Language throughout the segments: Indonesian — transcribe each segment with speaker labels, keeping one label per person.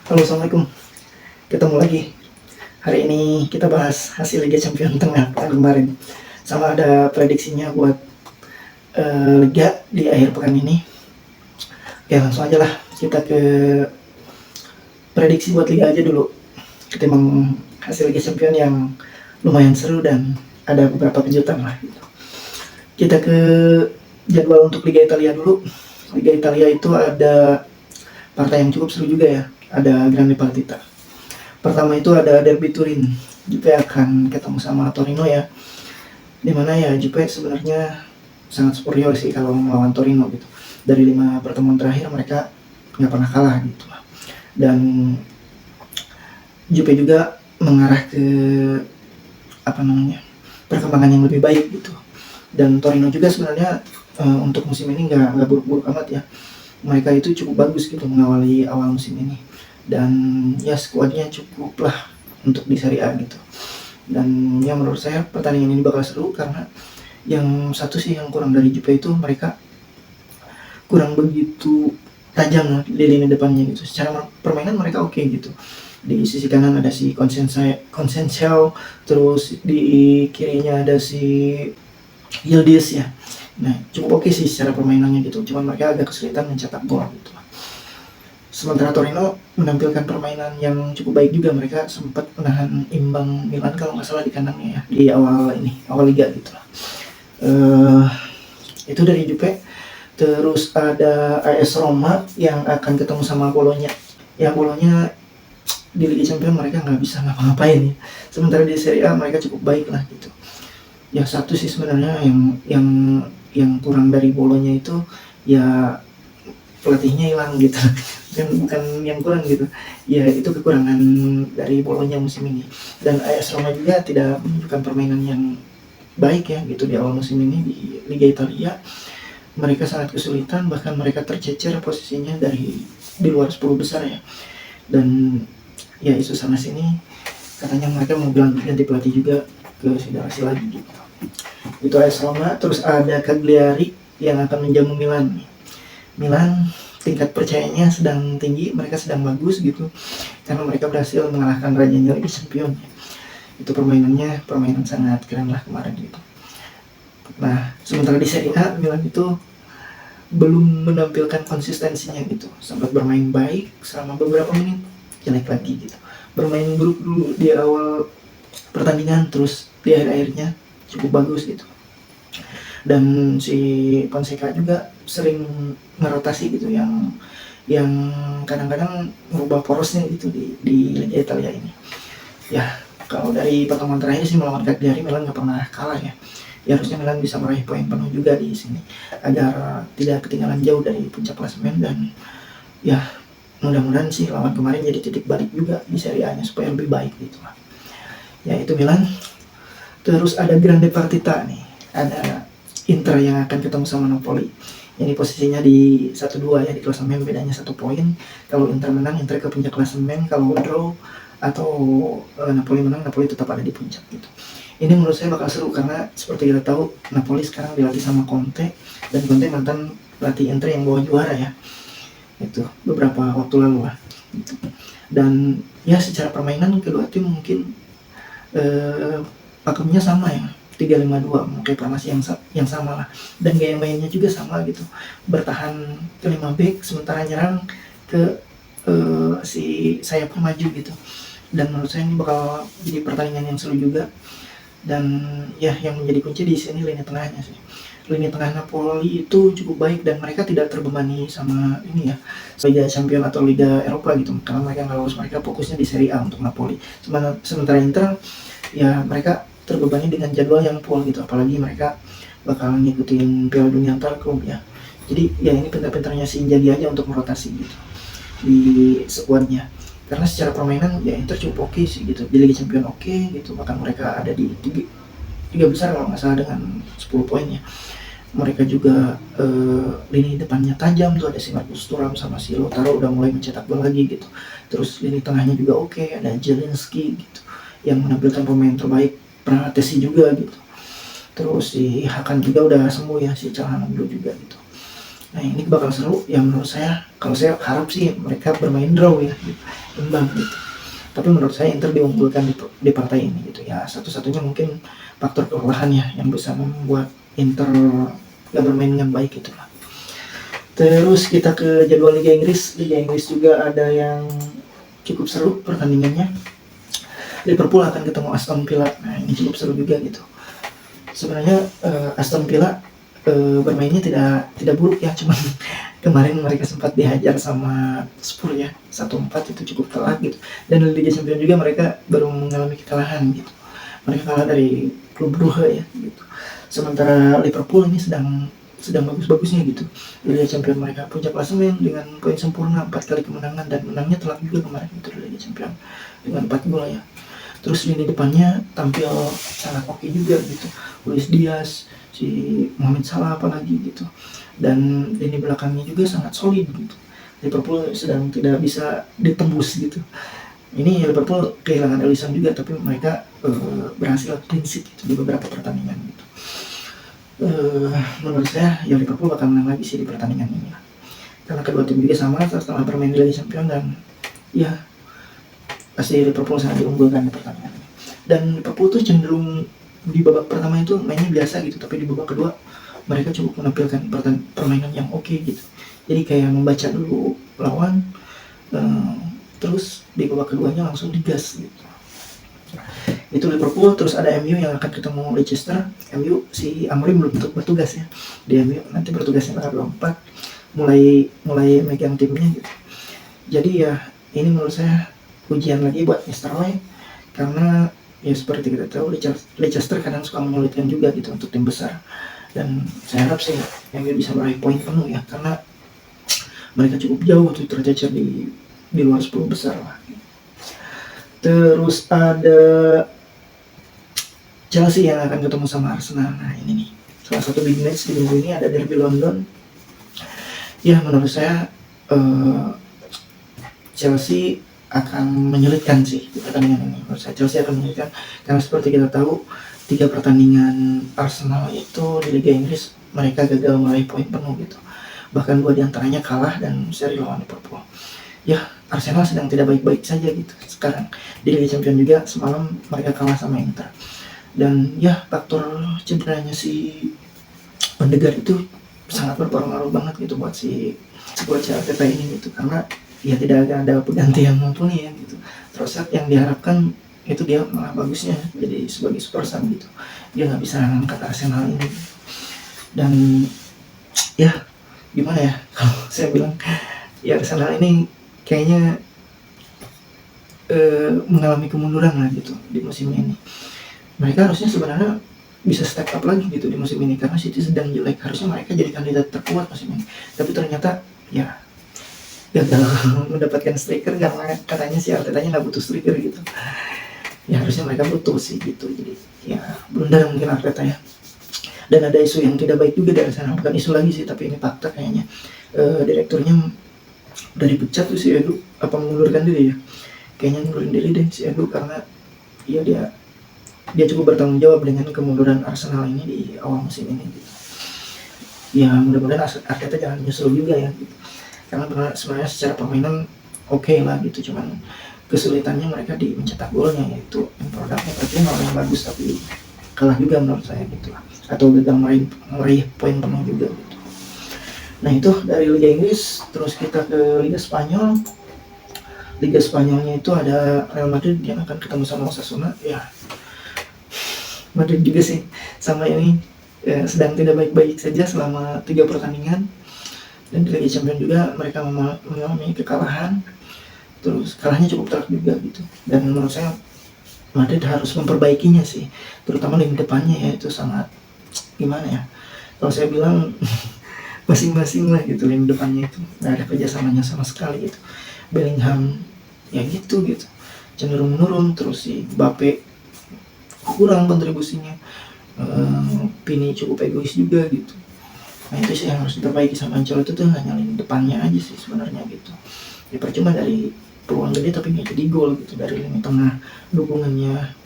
Speaker 1: Halo, assalamualaikum. Ketemu lagi. Hari ini kita bahas hasil Liga Champions Tengah pekan kemarin, sama ada prediksinya buat Liga di akhir pekan ini. Oke, langsung aja lah kita ke prediksi buat Liga aja dulu. Ketimbang hasil Liga Champions yang lumayan seru dan ada beberapa kejutan lah. Gitu. Kita ke jadwal untuk Liga Italia dulu. Liga Italia itu ada partai yang cukup seru juga ya. Ada Grande Partita. Pertama itu ada Derby Turin. Juve akan ketemu sama Torino ya. Dimana ya Juve sebenarnya sangat superior sih kalau melawan Torino gitu. Dari 5 pertemuan terakhir mereka nggak pernah kalah gitu. Dan Juve juga mengarah ke perkembangan yang lebih baik gitu. Dan Torino juga sebenarnya untuk musim ini nggak buruk-buruk amat ya. Mereka itu cukup bagus gitu mengawali awal musim ini. Dan ya skuadnya cukup lah untuk di Serie A gitu. Dan ya menurut saya pertandingan ini bakal seru karena yang satu sih yang kurang dari Juve itu mereka kurang begitu tajam di lini depannya gitu. Secara permainan mereka oke gitu. Di sisi kanan ada si Consensao, terus di kirinya ada si Yildiz ya. Nah cukup oke sih secara permainannya gitu. Cuman mereka agak kesulitan mencetak gol gitu. Sementara Torino menampilkan permainan yang cukup baik juga. Mereka sempat menahan imbang Milan kalau nggak salah di kandangnya ya, di awal liga gitu. Itu dari Juve. Terus ada AS Roma yang akan ketemu sama Bologna. Ya Bologna di Liga Champions mereka nggak bisa ngapa-ngapain ya. Sementara di Serie A mereka cukup baik lah gitu. Ya satu sih sebenarnya yang kurang dari Bologna itu ya pelatihnya hilang gitu. Bukan yang kurang gitu ya, itu kekurangan dari Bologna musim ini. Dan AS Roma juga tidak menunjukkan permainan yang baik ya gitu di awal musim ini di Liga Italia. Mereka sangat kesulitan, bahkan mereka tercecer posisinya di luar 10 besar ya. Dan ya isu sana sini katanya mereka mau ganti pelatih juga ke federasi lagi gitu. Itu AS Roma. Terus ada Cagliari yang akan menjamu Milan. Tingkat percayanya sedang tinggi, mereka sedang bagus gitu karena mereka berhasil mengalahkan rajanya Liga Champions. Itu permainan sangat keren lah kemarin gitu. Nah sementara di Serie A Milan itu belum menampilkan konsistensinya gitu, sempat bermain baik selama beberapa menit, jelek lagi gitu, bermain buruk dulu di awal pertandingan, terus di akhir-akhirnya cukup bagus gitu. Dan si Fonseca juga sering ngerotasi gitu yang kadang-kadang merubah porosnya gitu di Liga Italia ini. Ya kalau dari pertemuan terakhir sih melawan Cagliari Milan nggak pernah kalah ya. Ya harusnya Milan bisa meraih poin penuh juga di sini agar tidak ketinggalan jauh dari puncak klasemen. Dan ya mudah-mudahan sih lawan kemarin jadi titik balik juga di Serie A-nya supaya lebih baik gitu lah. Ya itu Milan. Terus ada Grande Partita nih, ada Inter yang akan ketemu sama Napoli. Ini posisinya di 1-2 ya di klasemen, bedanya 1 poin. Kalau Inter menang, Inter ke puncak klasemen. Kalau draw atau Napoli menang, Napoli tetap ada di puncak gitu. Ini menurut saya bakal seru karena seperti kita tahu Napoli sekarang dilatih sama Conte, dan Conte mantan pelatih Inter yang bawa juara ya. Itu beberapa waktu lalu lah. Gitu. Dan ya secara permainan kedua tim mungkin pakemnya sama ya, 3-5-2, mungkin formasi yang sama lah. Dan gaya mainnya juga sama gitu, bertahan ke 5 back sementara nyerang ke si sayapnya maju gitu. Dan menurut saya ini bakal jadi pertandingan yang seru juga. Dan ya yang menjadi kunci di sini lini tengahnya sih. Lini tengah Napoli itu cukup baik dan mereka tidak terbebani sama ini ya, Liga Champions atau Liga Eropa gitu, karena mereka nggak lolos. Mereka fokusnya di Serie A untuk Napoli. Sementara Inter ya mereka terbebani dengan jadwal yang full gitu, apalagi mereka bakal ngikutin Piala Dunia antar klub ya. Jadi ya ini pintar-pintarnya si Inzaghi aja untuk merotasi gitu di skuadnya, karena secara permainan ya Inter cukup oke sih gitu di Liga Champions oke gitu, bahkan mereka ada di tiga besar kalau nggak salah dengan 10 poin ya. Mereka juga lini depannya tajam tuh, ada si Marcus Thuram sama si Lautaro udah mulai mencetak gol lagi gitu. Terus lini tengahnya juga oke, ada Zielinski gitu yang menampilkan pemain terbaik, Pranatesi juga gitu. Terus si Hakan juga udah sembuh ya, si Calhanoglu juga gitu. Nah ini bakal seru ya menurut saya. Kalau saya harap sih mereka bermain draw ya, gitu, imbang gitu. Tapi menurut saya Inter diunggulkan di partai ini gitu ya. Satu-satunya mungkin faktor kelelahan ya yang bisa membuat Inter gak bermain dengan baik gitu lah. Terus kita ke jadwal Liga Inggris. Liga Inggris juga ada yang cukup seru pertandingannya. Liverpool akan ketemu Aston Villa. Nah ini cukup seru juga gitu. Sebenarnya Aston Villa bermainnya tidak buruk ya, cuman kemarin mereka sempat dihajar sama Spurs ya 1-4, itu cukup telak gitu. Dan di Liga Champions juga mereka baru mengalami kekalahan gitu. Mereka kalah dari klub Brugge ya gitu. Sementara Liverpool ini sedang bagus-bagusnya gitu. Di Liga Champions mereka puncak klasemen dengan poin sempurna, 4 kali kemenangan, dan menangnya telak juga kemarin itu di Liga Champions dengan 4 gol ya. Terus lini depannya tampil sangat oke juga gitu. Luis Diaz, si Mohamed Salah apalagi gitu. Dan lini belakangnya juga sangat solid gitu. Liverpool sedang tidak bisa ditembus gitu. Ini Liverpool kehilangan Alisson juga, tapi mereka berhasil clean sheet gitu di beberapa pertandingan gitu. Menurut saya ya Liverpool bakal menang lagi sih di pertandingan ini lah. Karena kedua tim juga sama setelah bermain di Liga Champions, dan ya pasti Liverpool sangat diunggulkan di pertandingan ini. Dan Liverpool tuh cenderung di babak pertama itu mainnya biasa gitu, tapi di babak kedua mereka cukup menampilkan permainan yang oke gitu. Jadi kayak membaca dulu lawan, terus di babak keduanya langsung digas gitu. Itu Liverpool. Terus ada MU yang akan ketemu Leicester. MU si Amorim belum bertugas ya. Di MU nanti bertugasnya tanggal 24 mulai megang timnya gitu. Jadi ya ini menurut saya ujian lagi buat Mr. Roy, karena ya seperti kita tahu Leicester kadang suka menyulitkan juga gitu untuk tim besar. Dan saya harap sih MU bisa meraih poin penuh ya, karena mereka cukup jauh tuh tercecer di luar 10 besar lah. Terus ada Chelsea yang akan ketemu sama Arsenal. Nah ini nih salah satu big match di minggu ini, ada derby London. Ya menurut saya Chelsea akan menyulitkan sih di pertandingan ini. Menurut saya Chelsea akan menyulitkan, karena seperti kita tahu 3 pertandingan Arsenal itu di Liga Inggris mereka gagal meraih poin penuh gitu. Bahkan 2 diantaranya kalah dan seri lawan Liverpool. Ya Arsenal sedang tidak baik-baik saja gitu sekarang. Di Liga Champions juga semalam mereka kalah sama Inter. Dan ya faktor cederanya si Odegaard itu sangat berpengaruh banget gitu buat si Bocah Arteta ini gitu, karena ya tidak ada pengganti yang mumpuni ya gitu. Terus yang diharapkan itu dia malah bagusnya jadi sebagai super sub gitu. Dia nggak bisa ngangkat Arsenal ini. Dan ya gimana ya kalau saya bilang ya Arsenal ini kayaknya mengalami kemunduran lah gitu di musim ini. Mereka harusnya sebenarnya bisa step up lagi gitu di musim ini, karena City sedang jelek. Harusnya mereka jadi kandidat terkuat musim ini, tapi ternyata ya gagal mendapatkan striker, karena katanya si Artetanya nggak butuh striker gitu. Ya harusnya mereka butuh sih gitu. Jadi ya blunder mungkin Arteta ya. Dan ada isu yang tidak baik juga dari sana, bukan isu lagi sih tapi ini fakta kayaknya. Direkturnya udah dipecat tuh si Edu, apa mengundurkan diri ya, kayaknya ngundurin diri deh si Edu, karena ya dia cukup bertanggung jawab dengan kemunduran Arsenal ini di awal musim ini gitu. Ya mudah-mudahan Arteta jangan nyesel juga ya gitu. Karena sebenarnya secara permainan oke lah gitu, cuman kesulitannya mereka di mencetak golnya, yaitu produknya percuma yang bagus tapi kalah juga menurut saya gitu lah, atau gagal meraih poin penuh juga gitu. Nah itu dari Liga Inggris. Terus kita ke Liga Spanyol. Liga Spanyolnya itu ada Real Madrid yang akan ketemu sama Osasuna. Ya Madrid juga sih sama ini sedang tidak baik-baik saja selama 3 pertandingan. Dan di Liga Champions juga mereka mengalami kekalahan. Terus kalahnya cukup telak juga gitu. Dan menurut saya Madrid harus memperbaikinya sih, terutama lini depannya ya, itu sangat gimana ya, kalau saya bilang masing-masing lah gitu lini depannya itu nggak ada kerjasamanya sama sekali gitu. Bellingham ya gitu cenderung menurun, terus si Mbappe kurang kontribusinya, Vini cukup egois juga gitu. Nah itu sih yang harus diperbaiki sama Ancelotti tuh, hanya lini depannya aja sih sebenarnya gitu. Ya percuma dari peluang gede tapi nggak jadi gol gitu. Dari lini tengah dukungannya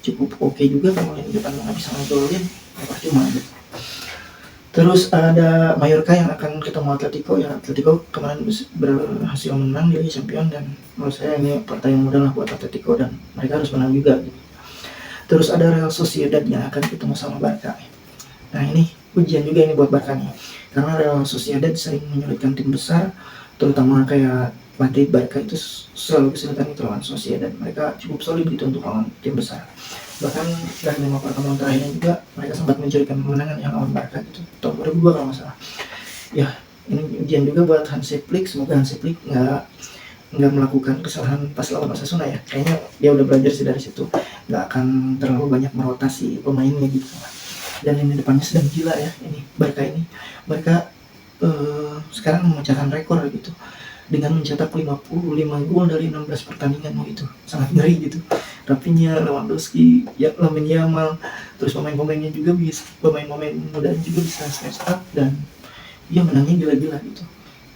Speaker 1: cukup oke juga, kalau lini depan nggak bisa ngegolin ya percuma gitu. Terus ada Mallorca yang akan ketemu Atletico, ya Atletico kemarin berhasil menang di Liga Champions, dan menurut saya ini partai yang mudah lah buat Atletico dan mereka harus menang juga gitu. Terus ada Real Sociedad yang akan ketemu sama Barca. Nah ini ujian juga ini buat Barca nih, karena Real Sociedad sering menyulitkan tim besar, terutama kayak Madrid. Barca itu selalu kesulitan itu lawan Sociedad, mereka cukup solid gitu untuk lawan tim besar. Bahkan dari 5 pertemuan terakhirnya juga mereka sempat mencurikan kemenangan yang lawan Barca gitu, tahun 2002 kalau nggak salah. Ya ini ujian juga buat Hansi Flick, semoga Hansi Flick nggak melakukan kesalahan pas lawan Osasuna ya. Kayaknya dia udah belajar sih dari situ, nggak akan terlalu banyak merotasi pemainnya gitu. Dan ini depannya sedang gila ya ini Barca ini. Barca sekarang memecahkan rekor gitu dengan mencetak 55 gol dari 16 pertandingan, itu sangat ngeri gitu. Rafinha, Lewandowski, ya, Lamine Yamal, terus pemain-pemainnya juga bisa, pemain-pemain muda juga bisa step up dan dia menangnya gila-gila gitu.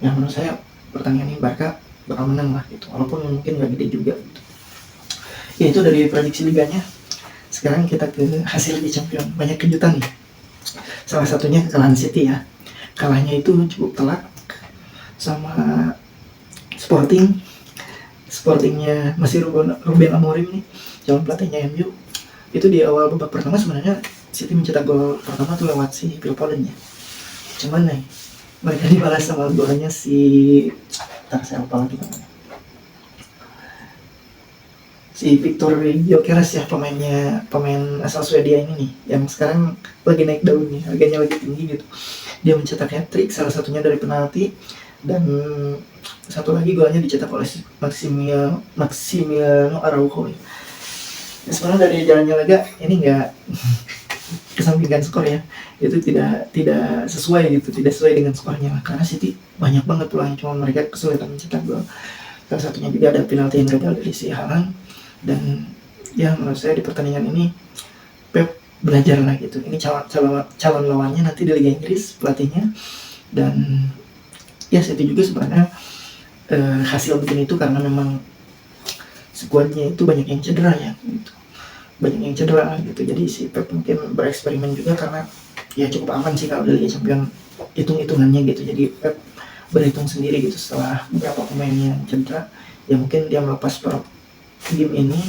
Speaker 1: Ya menurut saya pertandingan ini Barca bakal menang lah gitu, walaupun mungkin gak gede juga gitu. Ya itu dari prediksi liganya. Sekarang kita ke hasil Liga Champions. Banyak kejutan nih. Salah satunya kekalahan City ya. Kalahnya itu cukup telak sama Sportingnya masih Ruben Amorim nih, calon pelatihnya MU. Itu di awal babak pertama sebenarnya City mencetak gol pertama tuh lewat si Phil Foden ya. Cuman nih mereka dibalas sama golnya si saya lupa lagi namanya, si Victor Gyökeres ya, pemain asal Swedia ini nih, yang sekarang lagi naik daun nih, harganya lagi tinggi gitu. Dia mencetak hat-trick, salah satunya dari penalti, dan satu lagi golnya dicetak oleh Maximiano Araujo ya. Sebenarnya dari jalannya laga ini nggak kesampingkan skor ya, itu tidak sesuai gitu, tidak sesuai dengan skornya, karena City banyak banget peluangnya, cuma mereka kesulitan mencetak gol. Salah satunya juga ada penalti yang gagal dari si Haaland. Dan ya menurut saya di pertandingan ini Pep belajar lah gitu, ini calon lawannya nanti di Liga Inggris pelatihnya. Dan ya City juga sebenarnya hasil begini itu karena memang skuadnya itu banyak yang cedera ya gitu. Banyak yang cedera gitu, jadi si Pep mungkin bereksperimen juga, karena ya cukup aman sih kalau di Liga Champions hitung-hitungannya gitu. Jadi Pep berhitung sendiri gitu, setelah beberapa pemain yang cedera ya mungkin dia melepas per game ini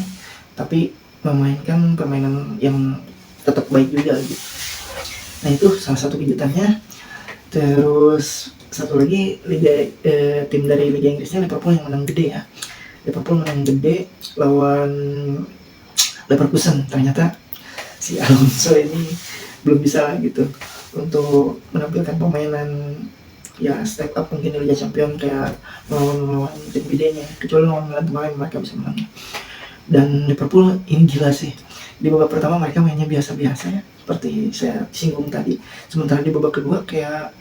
Speaker 1: tapi memainkan permainan yang tetap baik juga gitu. Nah itu salah satu kejutannya. Terus satu lagi tim dari Liga Inggrisnya Liverpool yang menang gede ya. Liverpool menang gede lawan Leverkusen. Ternyata si Alonso ini belum bisa gitu untuk menampilkan permainan ya step up mungkin di Liga Champions kayak melawan tim gedenya, kecuali lawan Milan kemarin mereka bisa menang. Dan Liverpool ini gila sih, di babak pertama mereka mainnya biasa-biasa ya, seperti saya singgung tadi. Sementara di babak kedua kayak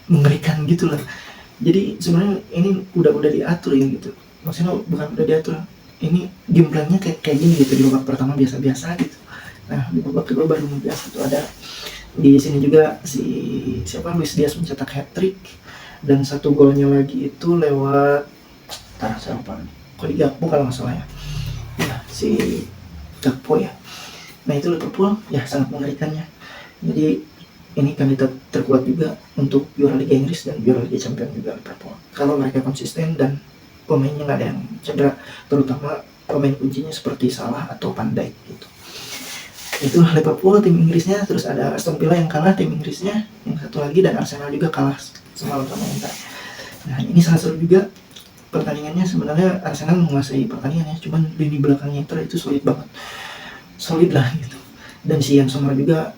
Speaker 1: mengerikan gitu lah. Jadi sebenarnya ini udah diatur ya gitu, maksudnya bukan udah diatur, ini game plan-nya kayak gini gitu. Di babak pertama biasa-biasa gitu, nah di babak kedua baru biasa tuh. Ada di sini juga Luis Diaz mencetak hat-trick, dan satu golnya lagi itu lewat saya lupa nih, Cody Gakpo kalau nggak salah ya. Ya si Gakpo ya. Nah itu Liverpool ya sangat mengerikannya. Jadi ini kandidat terkuat juga untuk juara Liga Inggris dan juara Liga Champions juga Liverpool, kalau mereka konsisten dan pemainnya nggak ada yang cedera, terutama pemain kuncinya seperti Salah atau Van Dijk gitu. Itu Liverpool tim Inggrisnya. Terus ada Aston Villa yang kalah tim Inggrisnya yang satu lagi, dan Arsenal juga kalah semalam sama Inter. Nah ini sangat seru juga pertandingannya. Sebenarnya Arsenal menguasai pertandingannya, cuman lini belakangnya Inter itu solid banget, solid lah gitu. Dan si Yann Sommer juga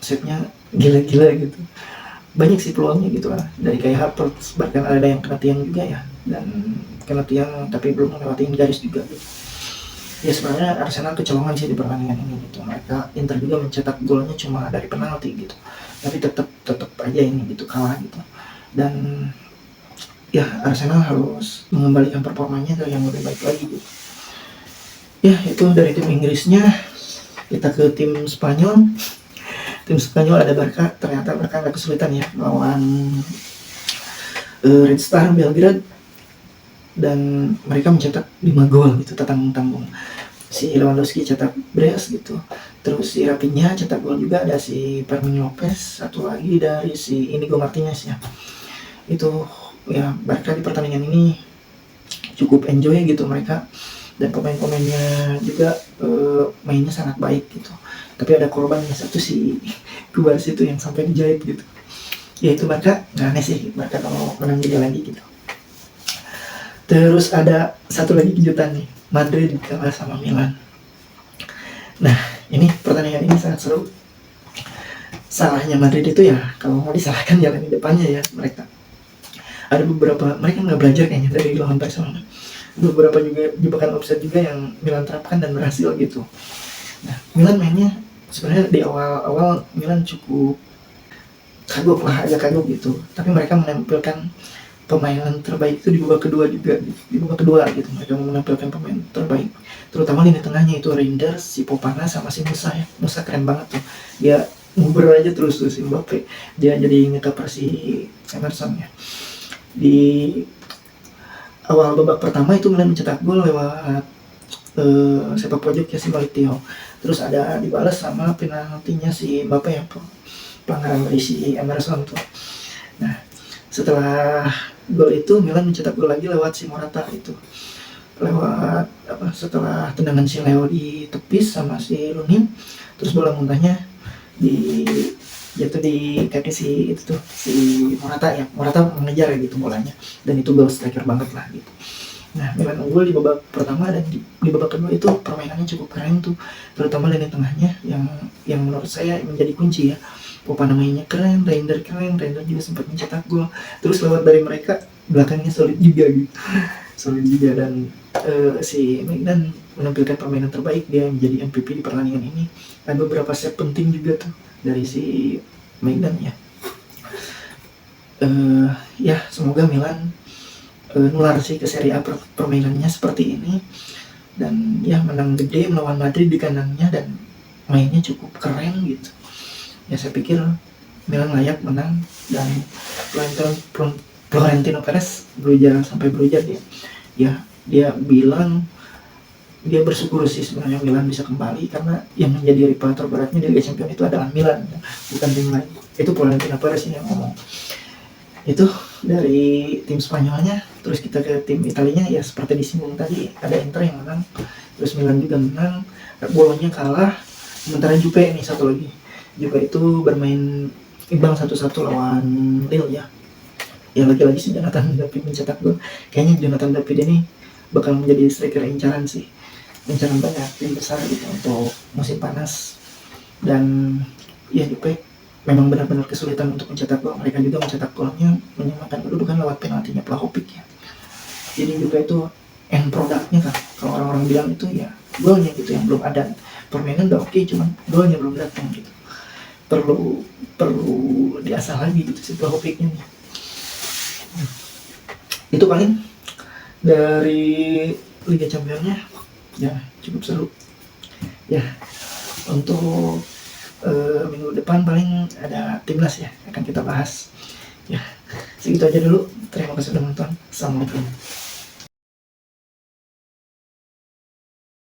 Speaker 1: setnya gila-gila gitu, banyak sih peluangnya gitu lah, dari kayak Havertz, bahkan ada yang kena tiang juga ya, dan kena tiang tapi belum melewatin garis juga gitu. Ya sebenarnya Arsenal kecolongan sih di pertandingan ini gitu. Mereka Inter juga mencetak golnya cuma dari penalti gitu, tapi tetap aja ini gitu kalah gitu. Dan ya Arsenal harus mengembalikan performanya ke yang lebih baik lagi gitu. Ya itu dari tim Inggrisnya. Kita ke tim Spanyol. Tim Spanyol ada Barca. Ternyata Barca agak kesulitan ya melawan Red Star Belgrade, dan mereka mencetak 5 gol gitu, tanggung-tanggung. si Lewandowski cetak brace gitu, terus si Rafinha cetak gol juga, ada si Fermin Lopez, satu lagi dari si Inigo Martinez ya. Itu ya mereka di pertandingan ini cukup enjoy gitu mereka, dan pemain-pemainnya juga mainnya sangat baik gitu. Tapi ada korbannya satu, si Kubas itu yang sampai dijahit gitu. Ya itu mereka nggak aneh sih mereka kalau menang juga lagi gitu. Terus ada satu lagi kejutan nih, Madrid kalah sama Milan. Nah, ini pertandingan ini sangat seru. Salahnya Madrid itu ya, kalau mau disalahkan jalan di depannya ya mereka. Ada beberapa, mereka nggak belajar kayaknya dari lawan Barcelona. Beberapa juga jebakan offside juga yang Milan terapkan dan berhasil gitu. Nah, Milan mainnya sebenarnya di awal-awal Milan cukup agak kagok gitu. Tapi mereka menampilkan pemainan terbaik itu di babak kedua juga, di babak kedua gitu mereka menampilkan pemain terbaik, terutama lini tengahnya itu Reinders, si Fofana sama si Musa ya. Musa keren banget tuh, dia nguber aja terus si Mbappe, dia jadi ngecover si Emerson ya. Di awal babak pertama itu Milan mencetak gol lewat sepak pojok ya si Malik Thiaw, terus ada dibalas sama penaltinya si Mbappe ya, pelanggaran dari si Emerson tuh. Nah, setelah gol itu Milan mencetak gol lagi lewat si Morata itu, lewat setelah tendangan si Leo ditepis sama si Lunin, terus bola muntahnya di jatuh di kaki si itu tuh si Morata ya, Morata mengejar gitu bolanya, dan itu gol striker banget lah gitu. Nah, Milan unggul di babak pertama, dan di babak kedua itu permainannya cukup keren tuh, terutama lini tengahnya yang menurut saya menjadi kunci ya. Fofana mainnya keren, Reinders juga sempat mencetak gol. Terus lewat dari mereka, belakangnya solid juga gitu. Solid juga, dan si Maignan menampilkan permainan terbaik, dia menjadi MVP di pertandingan ini. Ada beberapa save penting juga tuh dari si Maignan ya. Ya semoga Milan nular sih ke Serie A permainannya seperti ini, dan ya menang gede melawan Madrid di kandangnya, dan mainnya cukup keren gitu. Ya saya pikir Milan layak menang, dan Florentino Perez berujar dia bilang dia bersyukur sih sebenarnya Milan bisa kembali, karena yang menjadi rival terberatnya di Liga Champions itu adalah Milan, bukan tim lain. Itu Florentino Perez yang ngomong. Itu dari tim Spanyolnya. Terus kita ke tim Italianya, ya seperti disinggung tadi, ada Inter yang menang, terus Milan juga menang, Bologna kalah. Sementara Juve nih satu lagi, Juve itu bermain imbang 1-1 lawan Lille ya. Ya lagi-lagi si Jonathan David mencetak gol. Kayaknya Jonathan David ini bakal menjadi striker incaran sih, incaran banyak tim besar gitu untuk musim panas. Dan ya Juve memang benar-benar kesulitan untuk mencetak gol. Mereka juga mencetak golnya menyamakan kedudukan lewat penaltinya Vlahovic ya. Jadi Juve itu end produknya kan, kalau orang-orang bilang itu ya golnya gitu yang belum ada. Permainan udah oke, cuman golnya belum datang gitu. Perlu diasah lagi gitu si Vlahovicnya nih. Itu paling dari Liga Championnya ya, cukup seru ya. Untuk minggu depan paling ada timnas ya, akan kita bahas ya. Segitu aja dulu, terima kasih sudah menonton. Assalamualaikum.